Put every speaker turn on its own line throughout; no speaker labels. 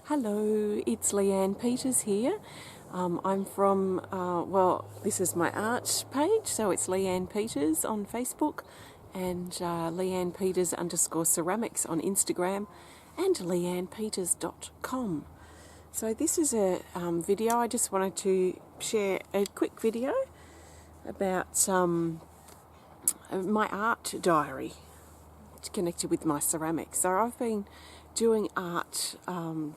Hello, it's Leanne Peters here. I'm from, this is my art page, so it's Leanne Peters on Facebook and Leanne Peters _ceramics on Instagram and leannepeters.com. So this is a video. I just wanted to share a quick video about my art diary connected with my ceramics. So I've been doing art,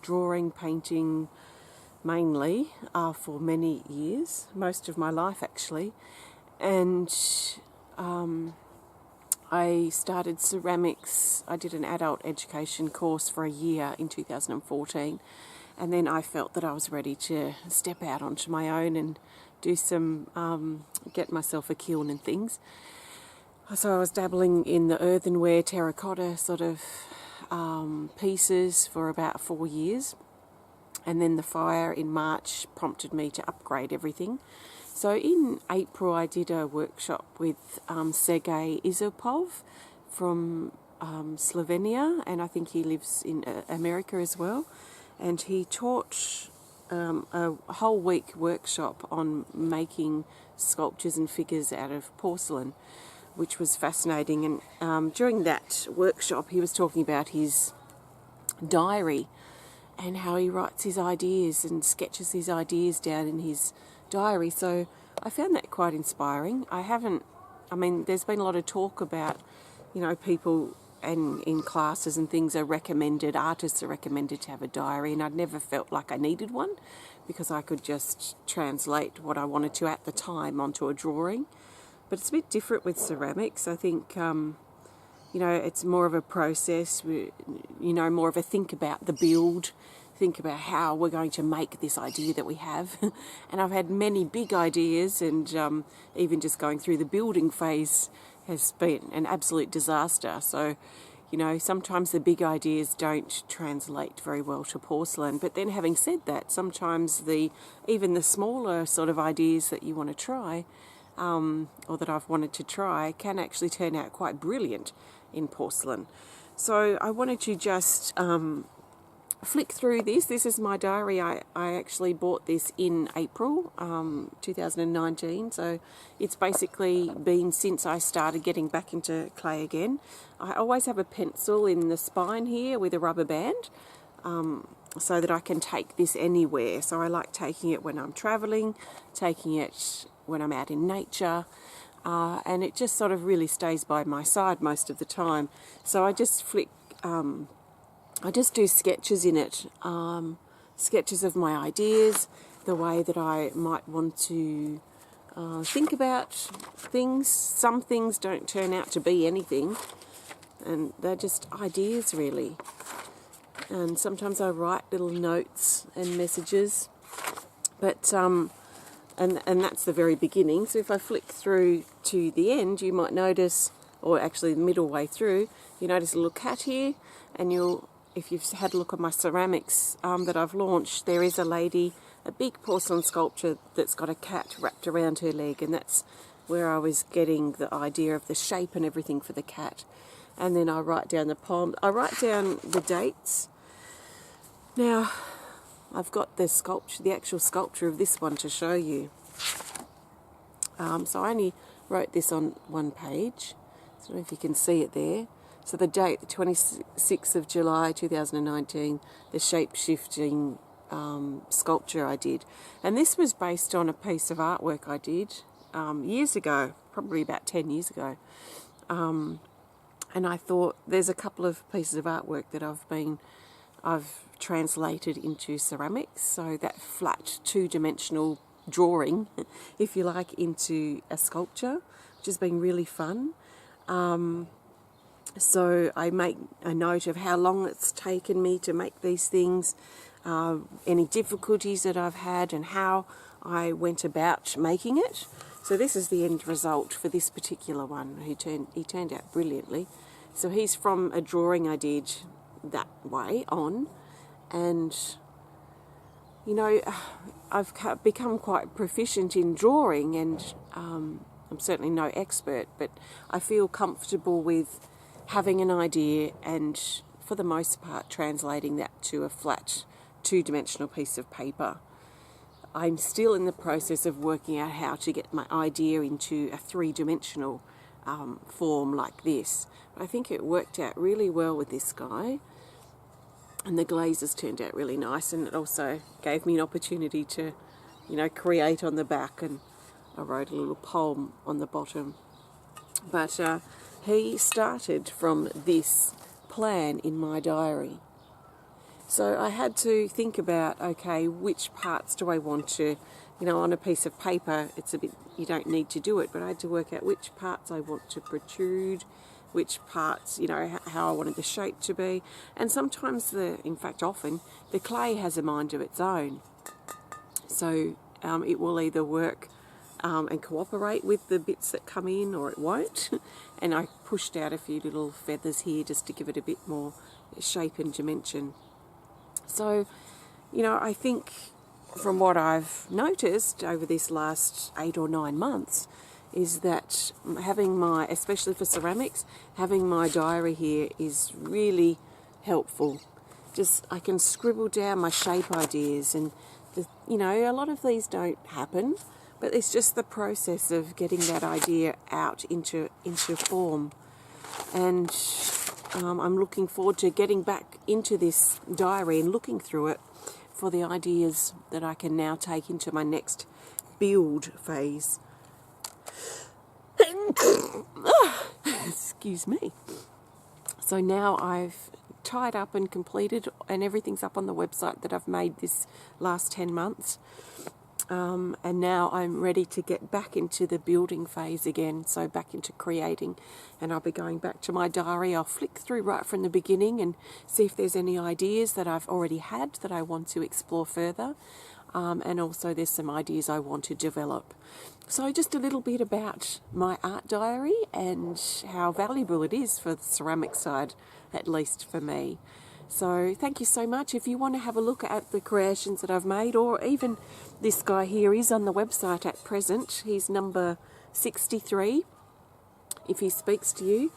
drawing, painting mainly for many years, most of my life actually, and I started ceramics. I did an adult education course for a year in 2014, and then I felt that I was ready to step out onto my own and do some, get myself a kiln and things. So I was dabbling in the earthenware, terracotta sort of pieces for about 4 years, and then the fire in March prompted me to upgrade everything. So in April I did a workshop with Sergei Isupov from Slovenia, and I think he lives in America as well, and he taught a whole week workshop on making sculptures and figures out of porcelain, which was fascinating. And during that workshop he was talking about his diary and how he writes his ideas and sketches his ideas down in his diary. So I found that quite inspiring. There's been a lot of talk about, people and in classes and things artists are recommended to have a diary, and I'd never felt like I needed one because I could just translate what I wanted to at the time onto a drawing. But it's a bit different with ceramics. I think, it's more of a process, more of a think about the build, think about how we're going to make this idea that we have. And I've had many big ideas, and even just going through the building phase has been an absolute disaster. So, sometimes the big ideas don't translate very well to porcelain. But then having said that, sometimes even the smaller sort of ideas that you want to try, or that I've wanted to try, can actually turn out quite brilliant in porcelain. So I wanted to just flick through this. This is my diary. I actually bought this in April 2019, so it's basically been since I started getting back into clay again. I always have a pencil in the spine here with a rubber band, so that I can take this anywhere. So I like taking it when I'm traveling, taking it when I'm out in nature, and it just sort of really stays by my side most of the time. So I just I just do sketches in it, sketches of my ideas, the way that I might want to think about things. Some things don't turn out to be anything, and they're just ideas really. And sometimes I write little notes and messages, but and that's the very beginning. So if I flick through to the end, you might notice, or actually the middle way through, you notice a little cat here, and if you've had a look at my ceramics that I've launched, there is a big porcelain sculpture that's got a cat wrapped around her leg, and that's where I was getting the idea of the shape and everything for the cat. And then I write down the poem. I write down the dates. Now, I've got the actual sculpture of this one to show you. So I only wrote this on one page. I don't know if you can see it there. So the date, the 26th of July 2019, the shape-shifting sculpture I did. And this was based on a piece of artwork I did years ago, probably about 10 years ago. And I thought there's a couple of pieces of artwork that I've translated into ceramics. So that flat two-dimensional drawing, if you like, into a sculpture, which has been really fun. So I make a note of how long it's taken me to make these things, any difficulties that I've had, and how I went about making it. So this is the end result for this particular one. He turned out brilliantly. So he's from a drawing I did that way on, and I've become quite proficient in drawing, and I'm certainly no expert, but I feel comfortable with having an idea and, for the most part, translating that to a flat two-dimensional piece of paper. I'm still in the process of working out how to get my idea into a three-dimensional form like this. But I think it worked out really well with this guy, and the glazes turned out really nice, and it also gave me an opportunity to, you know, create on the back, and I wrote a little poem on the bottom. But he started from this plan in my diary. So I had to think about, okay, which parts do I want to, you know, on a piece of paper, it's a bit, you don't need to do it, but I had to work out which parts I want to protrude, which parts, you know, how I wanted the shape to be. And sometimes, in fact often, the clay has a mind of its own. So it will either work and cooperate with the bits that come in, or it won't. And I pushed out a few little feathers here just to give it a bit more shape and dimension. So, you know, I think from what I've noticed over this last 8 or 9 months is that having my, especially for ceramics, having my diary here is really helpful. Just, I can scribble down my shape ideas, and, you know, a lot of these don't happen, but it's just the process of getting that idea out into form. And I'm looking forward to getting back into this diary and looking through it for the ideas that I can now take into my next build phase. Excuse me. So now I've tied up and completed, and everything's up on the website that I've made this last 10 months. And now I'm ready to get back into the building phase again, so back into creating, and I'll be going back to my diary. I'll flick through right from the beginning and see if there's any ideas that I've already had that I want to explore further, and also there's some ideas I want to develop. So just a little bit about my art diary and how valuable it is for the ceramic side, at least for me. So thank you so much. If you want to have a look at the creations that I've made, or even this guy here is on the website at present. He's number 63, if he speaks to you.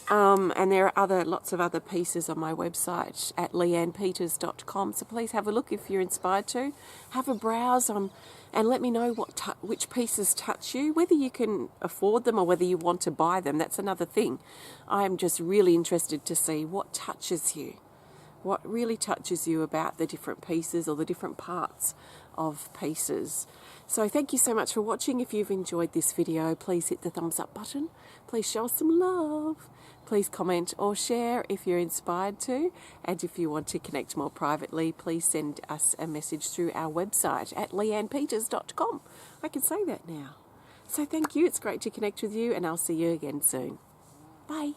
And there are lots of other pieces on my website at leannepeters.com. So please have a look if you're inspired to. Have a browse on, and let me know which pieces touch you, whether you can afford them or whether you want to buy them. That's another thing. I'm just really interested to see what touches you. What really touches you about the different pieces or the different parts of pieces. So thank you so much for watching. If you've enjoyed this video, please hit the thumbs up button. Please show us some love. Please comment or share if you're inspired to. And if you want to connect more privately, please send us a message through our website at leannepeters.com. I can say that now. So thank you. It's great to connect with you, and I'll see you again soon. Bye.